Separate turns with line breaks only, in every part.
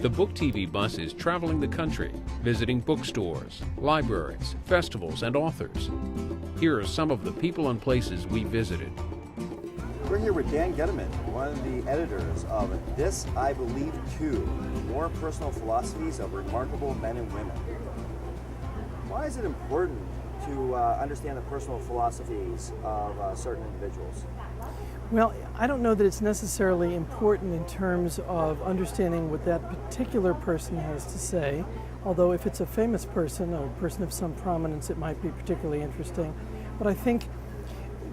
The Book TV bus is traveling the country, visiting bookstores, libraries, festivals, and authors. Here are some of the people and places we visited.
We're here with Dan Gediman, one of the editors of This I Believe 2, More Personal Philosophies of Remarkable Men and Women. Why is it important to understand the personal philosophies of certain individuals?
Well, I don't know that it's necessarily important in terms of understanding what that particular person has to say, although if it's a famous person, a person of some prominence, it might be particularly interesting. But I think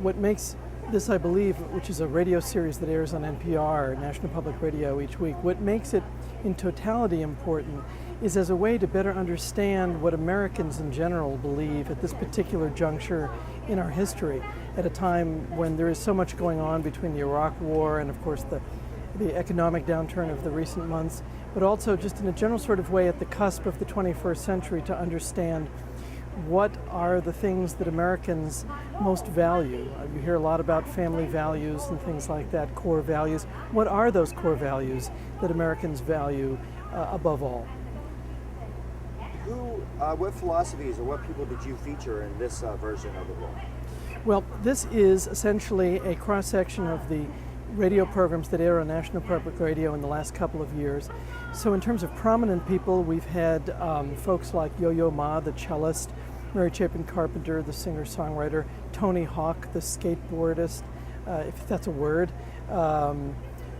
what makes This I Believe, which is a radio series that airs on NPR, National Public Radio, each week, what makes it in totality important is as a way to better understand what Americans in general believe at this particular juncture in our history, at a time when there is so much going on between the Iraq War and, of course, the economic downturn of the recent months, but also just in a general sort of way at the cusp of the 21st century to understand what are the things that Americans most value. You hear a lot about family values and things like that, core values. What are those core values that Americans value above all?
What philosophies or what people did you feature in this version of the book?
Well, this is essentially a cross-section of the radio programs that air on National Public Radio in the last couple of years. So in terms of prominent people, we've had folks like Yo-Yo Ma, the cellist, Mary Chapin Carpenter, the singer-songwriter, Tony Hawk, the skateboardist, if that's a word. Trying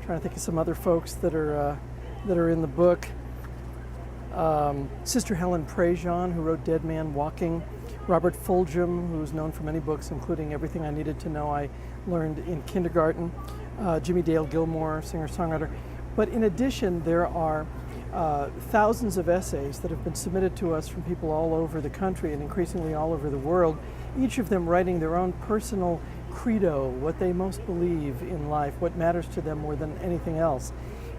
to think of some other folks that are in the book. Sister Helen Prejean, who wrote Dead Man Walking. Robert Fulghum, who's known for many books, including Everything I Needed to Know I Learned in Kindergarten. Jimmy Dale Gilmore, singer-songwriter. But in addition, there are thousands of essays that have been submitted to us from people all over the country and increasingly all over the world, each of them writing their own personal credo, what they most believe in life, what matters to them more than anything else.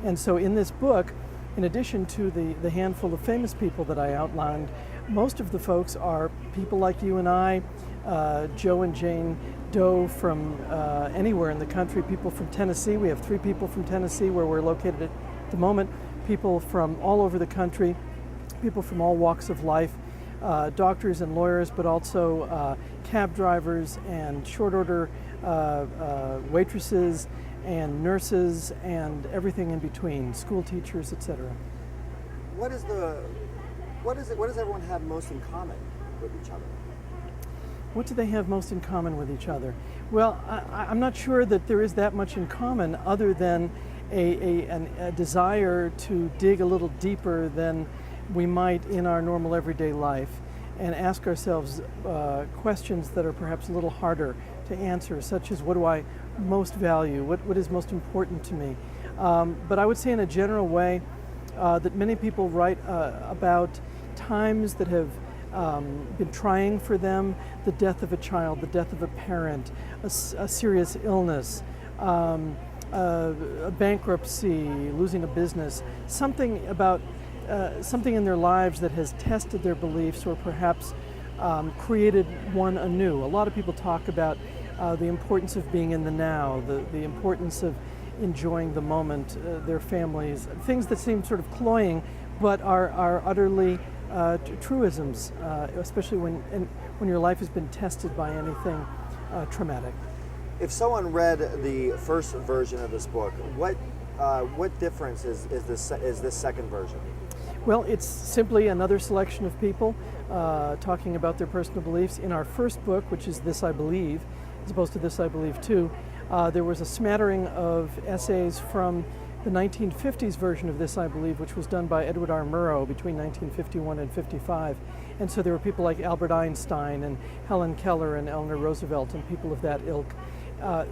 And so in this book, in addition to the handful of famous people that I outlined, most of the folks are people like you and I, Joe and Jane Doe from anywhere in the country, people from Tennessee. We have 3 people from Tennessee where we're located at the moment, people from all over the country, people from all walks of life, doctors and lawyers, but also cab drivers and short order waitresses and nurses and everything in between, school teachers, etc.
What does everyone have most in common with each other?
What do they have most in common with each other? Well, I'm not sure that there is that much in common other than a desire to dig a little deeper than we might in our normal everyday life and ask ourselves questions that are perhaps a little harder to answer, such as what do I most value, what is most important to me. But I would say in a general way that many people write about times that have been trying for them, the death of a child, the death of a parent, a serious illness, a bankruptcy, losing a business, something about something in their lives that has tested their beliefs or perhaps created one anew. A lot of people talk about the importance of being in the now, the importance of enjoying the moment, their families, things that seem sort of cloying but are utterly truisms, especially when your life has been tested by anything traumatic.
If someone read the first version of this book, what difference is this second version?
Well, it's simply another selection of people talking about their personal beliefs. In our first book, which is This I Believe, as opposed to This I Believe 2, there was a smattering of essays from the 1950s version of This I Believe, which was done by Edward R. Murrow between 1951 and 55. And so there were people like Albert Einstein and Helen Keller and Eleanor Roosevelt and people of that ilk.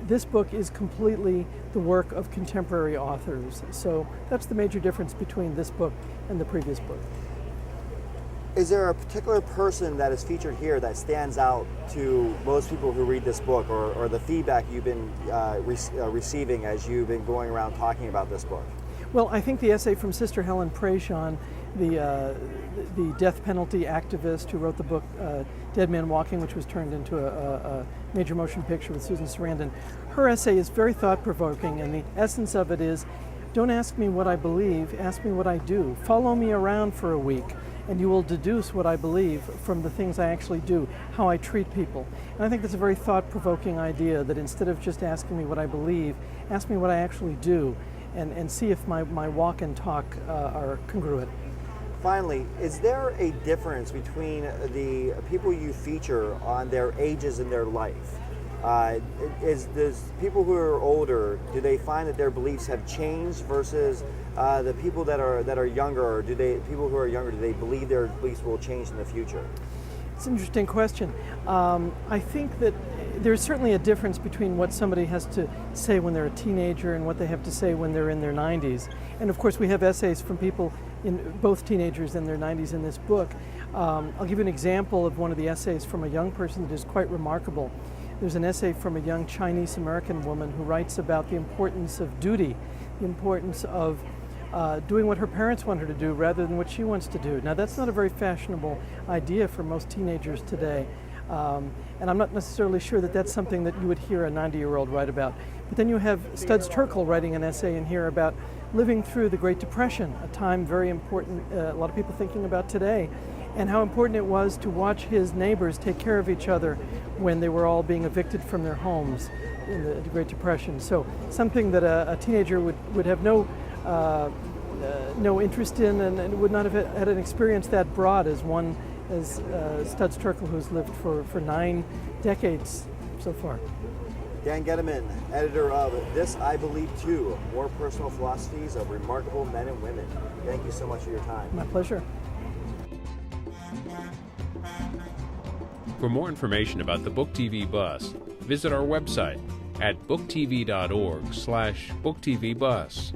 This book is completely the work of contemporary authors. So that's the major difference between this book and the previous book.
Is there a particular person that is featured here that stands out to most people who read this book, or the feedback you've been receiving as you've been going around talking about this book?
Well, I think the essay from Sister Helen Prejean, the death penalty activist who wrote the book Dead Man Walking, which was turned into a major motion picture with Susan Sarandon, her essay is very thought-provoking, and the essence of it is Don't ask me what I believe, ask me what I do. Follow me around for a week, and you will deduce what I believe from the things I actually do, how I treat people. And I think that's a very thought-provoking idea, that instead of just asking me what I believe, ask me what I actually do, and see if my walk and talk are congruent.
Finally, is there a difference between the people you feature on their ages in their life? Does people who are older, do they find that their beliefs have changed versus the people that are younger, or people who are younger, do they believe their beliefs will change in the future?
It's an interesting question. I think that there's certainly a difference between what somebody has to say when they're a teenager and what they have to say when they're in their 90s. And of course we have essays from people in both teenagers and their 90s in this book. I'll give you an example of one of the essays from a young person that is quite remarkable. There's an essay from a young Chinese American woman who writes about the importance of duty, the importance of doing what her parents want her to do rather than what she wants to do. Now that's not a very fashionable idea for most teenagers today, and I'm not necessarily sure that that's something that you would hear a 90-year-old write about. But then you have Studs Terkel writing an essay in here about living through the Great Depression, a time very important, a lot of people thinking about today, and how important it was to watch his neighbors take care of each other when they were all being evicted from their homes in the Great Depression. So something that a teenager would have no interest in, and would not have had an experience that broad as Studs Terkel, who's lived for 9 decades so far.
Dan Gediman, editor of This I Believe Too, More Personal Philosophies of Remarkable Men and Women. Thank you so much for your time.
My pleasure.
For more information about the Book TV Bus, visit our website at booktv.org/booktvbus.